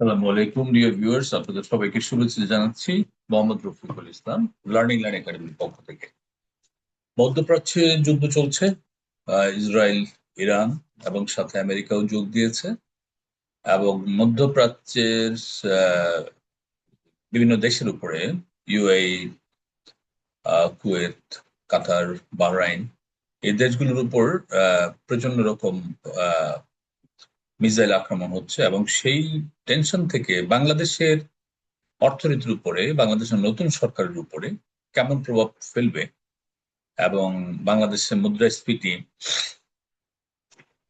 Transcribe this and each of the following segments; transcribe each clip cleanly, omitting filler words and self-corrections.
আসসালামু আলাইকুম dear viewers, আপনাদের সবাইকে শুভেচ্ছা জানাচ্ছি। মোহাম্মদ রফিকুল ইসলাম, লার্নিং লার্ন একাডেমির পক্ষ থেকে। মধ্যপ্রাচ্যে যুদ্ধ চলছে। ইসরায়েল, ইরান এবং সাথে আমেরিকাও যোগ দিয়েছে। এবং মধ্যপ্রাচ্যের আহ, বিভিন্ন দেশের উপরে ইউএই, কুয়েত, কাতার, বাহরাইন, এই দেশগুলোর উপর প্রচন্ড রকম মিসাইল আক্রমণ হচ্ছে। এবং সেই টেনশন থেকে বাংলাদেশের অর্থনীতির উপরে, বাংলাদেশের নতুন সরকারের উপরে কেমন প্রভাব ফেলবে, এবং বাংলাদেশের মুদ্রাস্ফীতি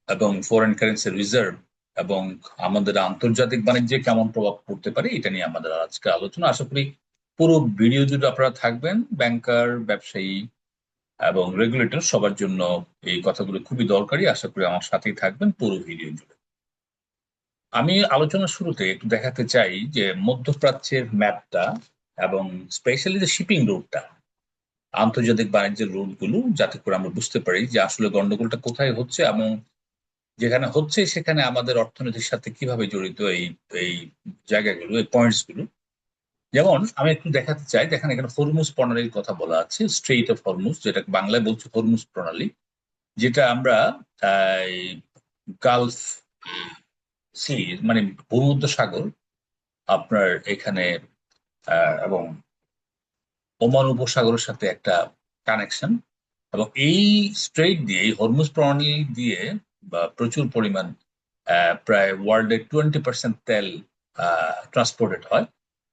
এবং ফরেন কারেন্সি রিজার্ভ এবং আমাদের আন্তর্জাতিক বাণিজ্যে কেমন প্রভাব পড়তে পারে, এটা নিয়ে আমাদের আজকে আলোচনা। আশা করি পুরো ভিডিও জুড়ে আপনারা থাকবেন। ব্যাংকার, ব্যবসায়ী এবং রেগুলেটর সবার জন্য এই কথাগুলো খুবই দরকারি। আশা করি আমার সাথেই থাকবেন পুরো ভিডিও জুড়ে। আমি আলোচনার শুরুতে একটু দেখাতে চাই যে মধ্যপ্রাচ্যের ম্যাপটা এবং স্পেশালি যে শিপিং রুটটা, আন্তর্জাতিক বাণিজ্যের রুট গুলো, যাতে করে আমরা বুঝতে পারি যে আসলে গন্ডগোলটা কোথায় হচ্ছে এবং যেখানে হচ্ছে সেখানে আমাদের অর্থনীতির সাথে কিভাবে জড়িত এই এই জায়গাগুলো, এই পয়েন্টস গুলো। যেমন আমি একটু দেখাতে চাই, দেখেন এখানে হরমুজ প্রণালীর কথা বলা আছে, স্ট্রেইট অফ হরমুজ, যেটা বাংলায় বলছে হরমুজ প্রণালী, যেটা আমরা গালফ সি, মানে ভূমধ্য সাগর, আপনার এখানে এবং ওমান উপসাগরের সাথে একটা কানেকশন। এবং এই স্ট্রেইট দিয়ে, এই হরমুজ প্রণালী দিয়ে বা প্রচুর পরিমাণ প্রায় ওয়ার্ল্ডের 20% তেল ট্রান্সপোর্টেড হয়।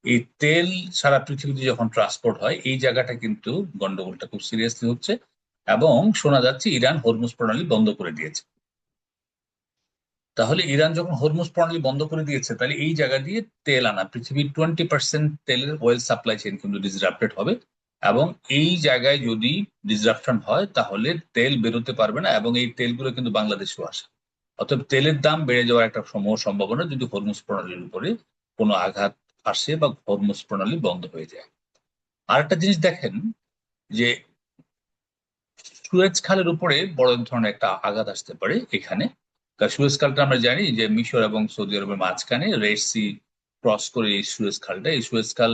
এই তেল সারা পৃথিবীতে যখন ট্রান্সপোর্ট হয়, এই জায়গাটা কিন্তু গন্ডগোলটা খুব সিরিয়াসলি হচ্ছে। এবং শোনা যাচ্ছে ইরান হরমুজ প্রণালী বন্ধ করে দিয়েছে। তাহলে ইরান যখন হরমুজ প্রণালী বন্ধ করে দিয়েছে, তাহলে এই জায়গা দিয়ে তেল আনা, পৃথিবীর 20% তেলের ওয়েল সাপ্লাই চেইন কিন্তু ডিসরাপ্টেড হবে। এবং এই জায়গায় যদি ডিসরাপশন হয়, তাহলে তেল বেরোতে পারবে না, এবং এই তেলগুলো কিন্তু বাংলাদেশেও আসে। অতএব তেলের দাম বেড়ে যাওয়ার একটা সম্ভাবনা, যদি হরমুজ প্রণালীর উপরে কোনো আঘাত আসে বা হরমুজ প্রণালী বন্ধ হয়ে যায়। আর একটা জিনিস দেখেন, যে সুয়েজ খালের উপরে বড় ধরনের একটা আঘাত আসতে পারে এখানে। কারণ সুয়েজ খালটা আমরা জানি যে মিশর এবং সৌদি আরবের মাঝখানে রেড সি ক্রস করে এই সুয়েজ খালটা, এই সুয়েজ খাল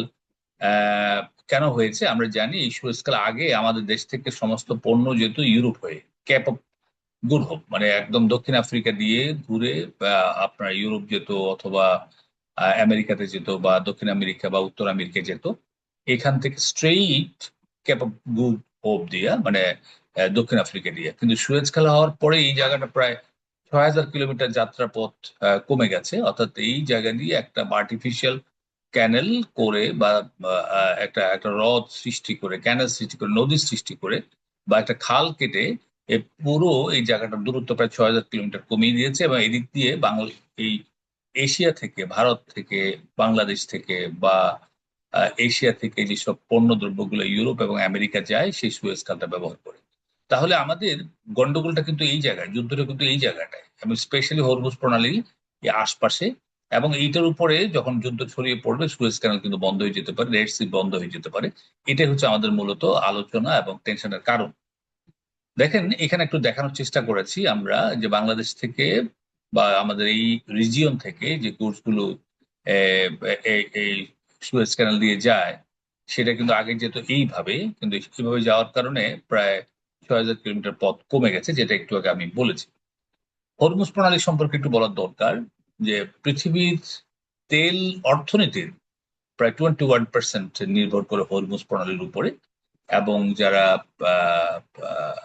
আহ কেন হয়েছে আমরা জানি। এই সুয়েজ খাল আগে আমাদের দেশ থেকে সমস্ত পণ্য যেত ইউরোপ হয়ে, ক্যাপ অফ গুড হোপ, মানে একদম দক্ষিণ আফ্রিকা দিয়ে ঘুরে আপনার ইউরোপ যেত, অথবা আমেরিকাতে যেত, বা দক্ষিণ আমেরিকা বা উত্তর আমেরিকা যেত। এখান থেকে straight cape of good hope দিয়া, মানে দক্ষিণ আফ্রিকা দিয়ে। কিন্তু সুয়েজ খাল হওয়ার পরে এই জায়গাটা প্রায় 6,000 কিলোমিটার যাত্রা পথ কমে গেছে। অর্থাৎ এই জায়গা দিয়ে একটা আর্টিফিশিয়াল ক্যানেল করে, বা একটা একটা হ্রদ সৃষ্টি করে, ক্যানেল সৃষ্টি করে, নদী সৃষ্টি করে, বা একটা খাল কেটে পুরো এই জায়গাটার দূরত্ব প্রায় 6,000 কিলোমিটার কমিয়ে দিয়েছে। এবং এদিক দিয়ে বাংলা, এই এশিয়া থেকে, ভারত থেকে, বাংলাদেশ থেকে, বা এশিয়া থেকে যেসব পণ্য দ্রব্যগুলো ইউরোপ এবং আমেরিকা যায়, সেই সুয়েজ খালটা ব্যবহার করে। তাহলে আমাদের গন্ডগোলটা কিন্তু এই জায়গায়, যুদ্ধটা কিন্তু এই জায়গাটায়, এবং স্পেশালি হরমুজ প্রণালীর এই আশপাশে। এবং এইটার উপরে যখন যুদ্ধ ছড়িয়ে পড়বে, সুয়েজ ক্যানাল কিন্তু বন্ধ হয়ে যেতে পারে, রেড সি বন্ধ হয়ে যেতে পারে। এটাই হচ্ছে আমাদের মূলত আলোচনা এবং টেনশনের কারণ। দেখেন এখানে একটু দেখানোর চেষ্টা করেছি আমরা, যে বাংলাদেশ থেকে বা আমাদের এই রিজিয়ন থেকে যে কোর্স গুলো এই সুয়েজ ক্যানাল দিয়ে যায়, সেটা কিন্তু আগে যেত এইভাবে, কিন্তু এইভাবে যাওয়ার কারণে প্রায় 6,000 কিলোমিটার পথ কমে গেছে, যেটা একটু আগে আমি বলেছি। হরমুজ প্রণালী সম্পর্কে একটু বলার দরকার, যে পৃথিবীর তেল অর্থনীতির প্রায় 21% নির্ভর করে হরমুজ প্রণালীর উপরে। এবং যারা আহ, আহ,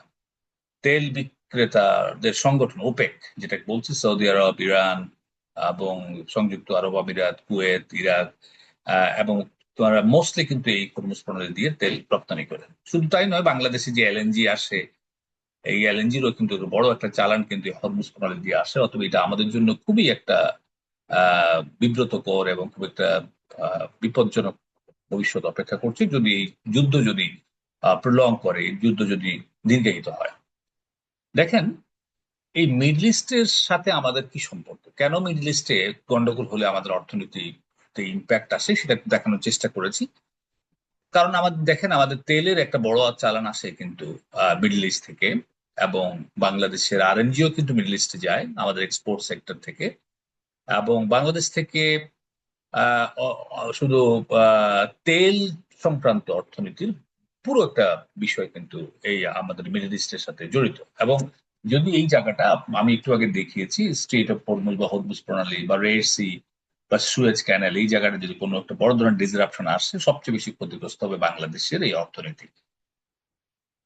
তেল বিক্রেতাদের সংগঠন ওপেক, যেটা বলছে সৌদি আরব, ইরান এবং সংযুক্ত আরব আমিরাত, কুয়েত, ইরাক, এবং তোমার মোস্টলি কিন্তু এই হরমুজ প্রণালী দিয়ে তেল রপ্তানি করে। শুধু তাই নয়, বাংলাদেশে যে এলএনজি আসে, এই এলএনজিরও কিন্তু বড় একটা চালান কিন্তু এই হরমুজ প্রণালী দিয়ে আসে। অথবা এটা আমাদের জন্য খুবই একটা বিব্রতকর এবং খুব একটা বিপজ্জনক ভবিষ্যৎ অপেক্ষা করছে, যদি এই যুদ্ধ যদি প্রলং করে, এই যুদ্ধ যদি দীর্ঘায়িত হয়। দেখেন এই মিডল ইস্টের সাথে আমাদের কি সম্পর্ক, কেন মিডল ইস্টে গন্ডগোল হলে আমাদের অর্থনীতিতে ইম্প্যাক্ট আসে, সেটা একটু দেখানোর চেষ্টা করেছি। কারণ আমাদের দেখেন, আমাদের তেলের একটা বড় চালান আসে কিন্তু মিডল ইস্ট থেকে। এবং বাংলাদেশের আরএনজিও কিন্তু মিডল ইস্টে যায় আমাদের এক্সপোর্ট সেক্টর থেকে। এবং বাংলাদেশ থেকে শুধু তেল সংক্রান্ত অর্থনীতির পুরো একটা বিষয় কিন্তু এই আমাদের মিডল ইস্টের সাথে জড়িত। এবং যদি এই জায়গাটা আমি একটু আগে দেখিয়েছি, স্ট্রেট অফ হরমুজ বা হরমুজ প্রণালী বা রেড সি বা সুয়েজ ক্যানাল, এই জায়গাটা যদি কোনো একটা বড় ধরনের ডিসরাপশন আসে, সবচেয়ে বেশি ক্ষতিগ্রস্ত হবে বাংলাদেশের এই অর্থনীতি।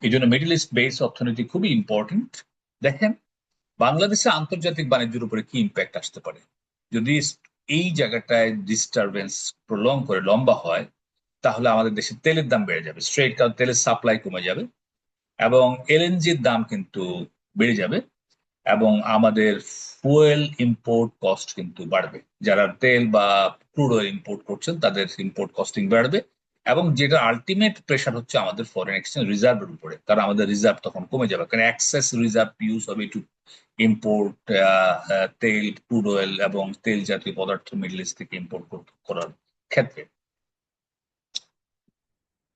এই জন্য মিডল ইস্ট বেস অর্থনীতি খুবই ইম্পর্টেন্ট। দেখেন, বাংলাদেশের আন্তর্জাতিক বাণিজ্যের উপরে কি ইম্প্যাক্ট আসতে পারে যদি এই জায়গাটায় ডিস্টারবেন্স প্রলং করে লম্বা হয়। তাহলে আমাদের দেশে তেলের দাম বেড়ে যাবে স্ট্রেট, কারণ তেলের সাপ্লাই কমে যাবে এবং এলএনজির দাম কিন্তু বেড়ে যাবে এবং আমাদের ফুয়েল ইম্পোর্ট কস্ট কিন্তু বাড়বে। যারা তেল বা ক্রুড অয়েল ইম্পোর্ট করছেন তাদের ইম্পোর্ট কস্টিং বাড়বে। এবং যেটা আলটিমেট প্রেশার হচ্ছে আমাদের ফরেন এক্সচেঞ্জ রিজার্ভের উপরে, কারণ আমাদের রিজার্ভ তখন কমে যাবে, কারণ এক্সেস রিজার্ভ ইউজ হবে টু ইম্পোর্ট তেল, ক্রুড অয়েল এবং তেল জাতীয় পদার্থ মিডল ইস্ট থেকে ইম্পোর্ট করার ক্ষেত্রে।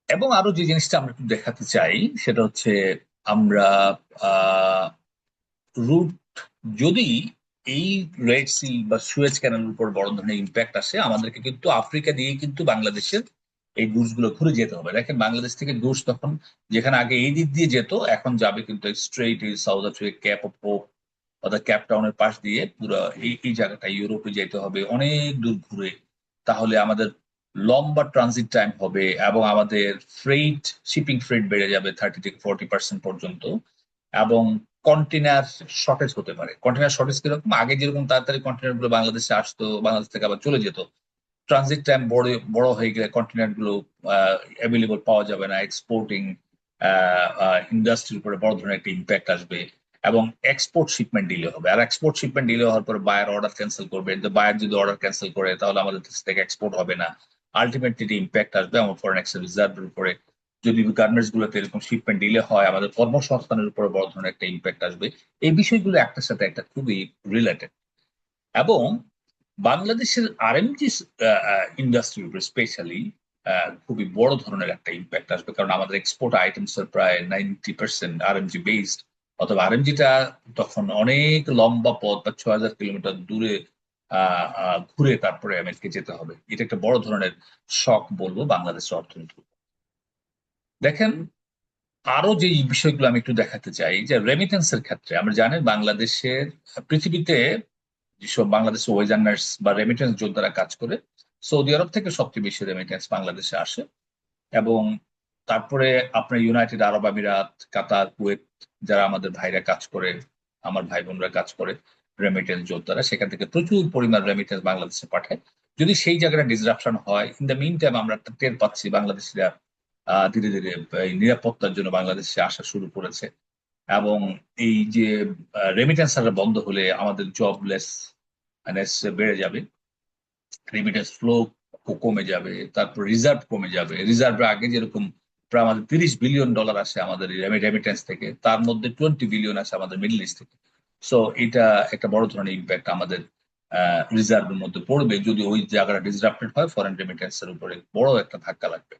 এবং আরো যে জিনিসটা আমরা একটু দেখাতে চাই সেটা হচ্ছে আমরা রুট, যদি এই রেড সি বা সুয়েজ ক্যানেলের উপর বড় ধরনের ইম্প্যাক্ট আসে, আমাদেরকে কিন্তু আফ্রিকা দিয়ে কিন্তু বাংলাদেশের এই গুডস গুলো ঘুরে যেতে হবে। দেখেন, বাংলাদেশ থেকে গুডস তখন যেখানে আগে এই দিক দিয়ে যেত, এখন যাবে কিন্তু straight South Africa, cape of hope অর্থাৎ ক্যাপ টাউনের পাশ দিয়ে পুরো এই জায়গাটা ইউরোপে যেতে হবে অনেক দূর ঘুরে। তাহলে আমাদের লম্বা ট্রানজিট টাইম হবে এবং আমাদের ফ্রেট, শিপিং ফ্রেট বেড়ে যাবে 30 থেকে 40% পর্যন্ত। এবং কন্টেনার শর্টেজ হতে পারে। কন্টেনার শর্টেজ কিরকম, আগে যেরকম তাড়াতাড়ি কন্টেনার গুলো বাংলাদেশে আসতো, বাংলাদেশ থেকে আবার চলে যেত, ট্রানজিট টাইম বড় বড় হয়ে গেলে কন্টেনার গুলো অ্যাভেলেবল পাওয়া যাবে না, এক্সপোর্টিং ইন্ডাস্ট্রির উপরে বড় ধরনের একটা ইম্প্যাক্ট আসবে এবং এক্সপোর্ট শিপমেন্ট ডিলে হবে। আর এক্সপোর্ট শিপমেন্ট ডিলে হওয়ার পর বায়ার অর্ডার ক্যান্সেল করবে, বায়ার যদি অর্ডার ক্যান্সেল করে তাহলে আমাদের দেশ থেকে এক্সপোর্ট হবে না। আলটিমেটলি ইম্প্যাক্ট আসবে আমার ফরেন এক্সচেঞ্জ রিজার্ভের উপরে। যদি গার্মেন্টস গুলোতে এরকম শিপমেন্ট ডিলে হয়, আমাদের কর্মসংস্থানের উপরে বড় ধরনের একটা ইম্প্যাক্ট আসবে। এই বিষয়গুলো একটার সাথে একটা খুবই রিলেটেড। এবং বাংলাদেশের আরএমজি ইন্ডাস্ট্রির উপরে স্পেশালি খুবই বড় ধরনের একটা ইম্প্যাক্ট আসবে, কারণ আমাদের এক্সপোর্ট আইটেমস এর প্রায় 90% আরএমজি বেসড। অথবা আরএমজিটা তখন অনেক লম্বা পথ বা 6,000 কিলোমিটার দূরে ঘুরে তারপরে আমেরিকা যেতে হবে। এটা একটা বড় ধরনের শক বলবো বাংলাদেশের অর্থনীতি। দেখেন, আরো যে বিষয়গুলো আমি একটু দেখাতে চাই, যে রেমিটেন্সের ক্ষেত্রে আমরা জানি বাংলাদেশের, পৃথিবীতে যেসব বাংলাদেশের ওয়েজার্নার্স বা রেমিটেন্স যোদ্ধারা কাজ করে, সৌদি আরব থেকে সবচেয়ে বেশি রেমিটেন্স বাংলাদেশে আসে। এবং তারপরে আপনার ইউনাইটেড আরব আমিরাত, কাতার, কুয়েত, যারা আমাদের ভাইরা কাজ করে, আমার ভাই বোনরা কাজ করে, রেমিটেন্স যোদ্ধারা সেখান থেকে প্রচুর পরিমাণ রেমিটেন্স বাংলাদেশে পাঠায়। যদি সেই জায়গাটা ডিসরাপশন হয়, ইন দ্য মিন টাইম আমরা একটা টের পাচ্ছি বাংলাদেশিরা ধীরে ধীরে এই নিরাপত্তার জন্য বাংলাদেশে আসা শুরু করেছে। এবং এই যে রেমিটেন্স বন্ধ হলে আমাদের জবলেস বেড়ে যাবে, রেমিটেন্স ফ্লো কমে যাবে, তারপর রিজার্ভ কমে যাবে। রিজার্ভ আগে যেরকম প্রায় আমাদের $30 বিলিয়ন আসে আমাদের রেমিটেন্স থেকে, তার মধ্যে 20 বিলিয়ন আসে আমাদের মিডল ইস্ট থেকে। সো এটা একটা বড় ধরনের ইম্প্যাক্ট আমাদের রিজার্ভের মধ্যে পড়বে। যদি ওই জায়গাটা ডিসরাপ্টেড হয়, ফরেন রেমিটেন্স এর উপরে বড় একটা ধাক্কা লাগবে।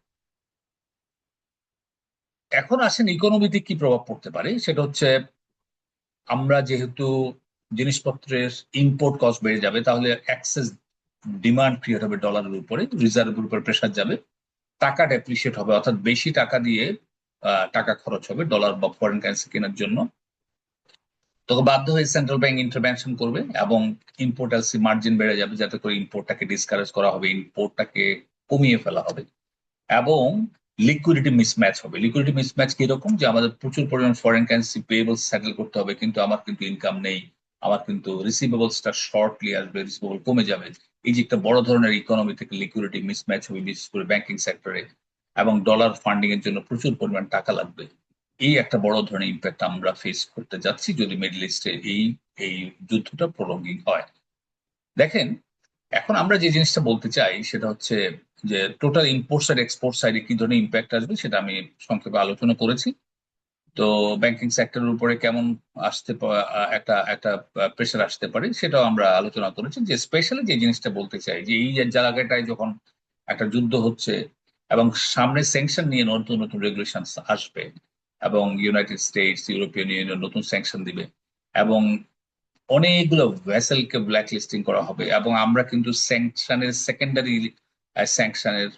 এখন আসেন ইকোনমিতে কি প্রভাব পড়তে পারে, সেটা হচ্ছে আমরা যেহেতু জিনিসপত্রের ইম্পোর্ট কস্ট বেড়ে যাবে, তাহলে অ্যাক্সেস ডিমান্ড ক্রিয়েট হবে ডলারের উপরে, রিজার্ভের উপর প্রেশার যাবে, টাকা ডেপ্রিসিয়েট হবে, অর্থাৎ বেশি টাকা দিয়ে টাকা খরচ হবে ডলার বা ফরেন কারেন্সি কেনার জন্য। তখন বাধ্য হয়ে সেন্ট্রাল ব্যাংক ইন্টারভেনশন করবে এবং ইম্পোর্ট এলসি মার্জিন বেড়ে যাবে, যাতে করে ইম্পোর্টটাকে ডিসকারেজ করা হবে, ইম্পোর্টটাকে কমিয়ে ফেলা হবে। এবং লিকুইডিটি মিসম্যাচ হবে। লিকুইডিটি মিসম্যাচ কিরকম, যে আমাদের প্রচুর পরিমাণ ফরেন কারেন্সি পেয়েবলস সেটেল করতে হবে, কিন্তু আমার কিন্তু ইনকাম নেই, আমার কিন্তু রিসিভেবলসটা শর্টলি আসবে, রিসিভেবল কমে যাবে। এই যে একটা বড় ধরনের ইকোনমি থেকে লিকুইডিটি মিসম্যাচ হবে, বিশেষ করে ব্যাংকিং সেক্টরে। এবং ডলার ফান্ডিং এর জন্য প্রচুর পরিমাণ টাকা লাগবে। এই একটা বড় ধরনের ইম্প্যাক্ট আমরা ফেস করতে যাচ্ছি যদি মিডল ইস্টে এই এই যুদ্ধটা প্রলঙ্গিং হয়। দেখেন, এখন আমরা যে জিনিসটা বলতে চাই সেটা হচ্ছে যে টোটাল ইম্পোর্ট সাইড এক্সপোর্ট সাইডে কি ধরনের ইম্প্যাক্ট আসবে সেটা আমি সংক্ষেপে আলোচনা করেছি। তো ব্যাংকিং সেক্টরের উপরে কেমন একটা একটা প্রেশার আসতে পারে সেটাও আমরা আলোচনা করেছি। যে স্পেশালি যে জিনিসটা বলতে চাই, যে এই যে জায়গাটায় যখন একটা যুদ্ধ হচ্ছে এবং সামনে স্যাংশন নিয়ে নতুন নতুন রেগুলেশন আসবে এবং ইউনাইটেড স্টেটস, ইউরোপিয়ান ইউনিয়ন নতুন স্যাংশন দিবে এবং অনেকগুলো ভেসেলকে ব্ল্যাক লিস্টিং করা হবে, এবং আমরা কিন্তু স্যাংশনের সেকেন্ডারি স্যাংশনের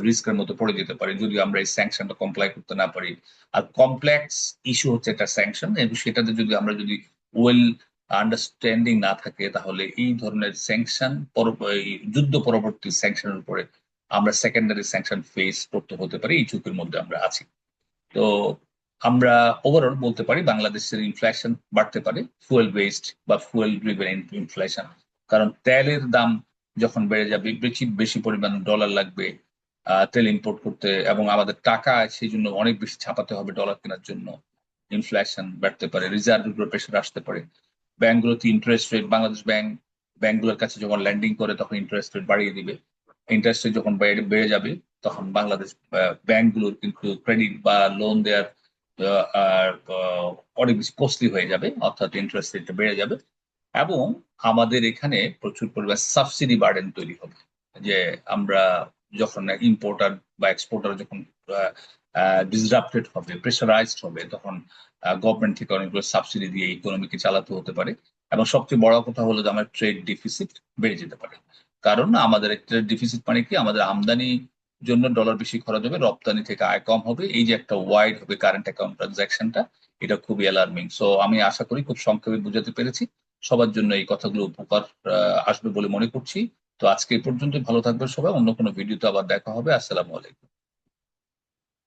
রিস্কের মতো পড়ে যেতে পারি যদি আমরা এই স্যাংশনটা কমপ্লাই করতে না পারি। আর কমপ্লেক্স ইস্যু হচ্ছে একটা স্যাংশন, এবং সেটাতে যদি আমরা যদি ওয়েল আন্ডারস্ট্যান্ডিং না থাকে, তাহলে এই ধরনের স্যাংশন যুদ্ধ পরবর্তী স্যাংশনের উপরে আমরা সেকেন্ডারি স্যাংশন ফেস করতে হতে পারি, এই ঝুঁকির মধ্যে আমরা আছি। তো আমরা ওভারঅল বলতে পারি বাংলাদেশের ইনফ্লেশন বাড়তে পারে, ফুয়েল বেসড বা ফুয়েল ড্রিভেন ইনফ্লেশন। কারণ তেলের দাম যখন বেড়ে যাবে, বেশি বেশি পরিমাণ ডলার লাগবে তেল ইম্পোর্ট করতে, এবং আমাদের টাকা সেই জন্য অনেক বেশি ছাপাতে হবে ডলার কেনার জন্য। ইনফ্লেশন বাড়তে পারে, রিজার্ভের উপর প্রেশার আসতে পারে। ব্যাংকগুলোতে ইন্টারেস্ট রেট, বাংলাদেশ ব্যাংকগুলোর কাছে যখন ল্যান্ডিং করে তখন ইন্টারেস্ট রেট বাড়িয়ে দিবে। ইন্টারেস্ট রেট যখন বেড়ে যাবে, তখন বাংলাদেশ ব্যাংকগুলোর কিন্তু ক্রেডিট বা লোন দেওয়ার অনেক বেশি কস্টলি হয়ে যাবে, অর্থাৎ ইন্টারেস্ট রেটটা বেড়ে যাবে। এবং আমাদের এখানে প্রচুর পরিমাণ সাবসিডি বার্ডেন তৈরি হবে, যে আমরা যখন ইম্পোর্টার বা এক্সপোর্টার যখন ডিসরাপ্টেড হবে, প্রেশারাইজড হবে, তখন গভর্নমেন্ট থেকে অনেকগুলো সাবসিডি দিয়ে ইকোনমিকে চালাতে হতে পারে। এবং সবচেয়ে বড় কথা হলো যে আমার ট্রেড ডিফিসিট বেড়ে যেতে পারে। কারণ আমাদের ট্রেড ডিফিসিট মানে কি, আমাদের আমদানি জন্য ডলার বেশি খরচ হবে, রপ্তানি থেকে আয় কম হবে, এই যে একটা ওয়াইড হবে কারেন্ট অ্যাকাউন্ট ট্রানজাকশনটা, এটা খুবই অ্যালার্মিং। সো আমি আশা করি খুব সংক্ষেপে বুঝাতে পেরেছি। সবার জন্য এই কথাগুলো উপকার আসবে বলে মনে করছি। তো আজকে এই পর্যন্ত, ভালো থাকবে সবাই, অন্য কোনো ভিডিওতে আবার দেখা হবে। আসসালামু আলাইকুম।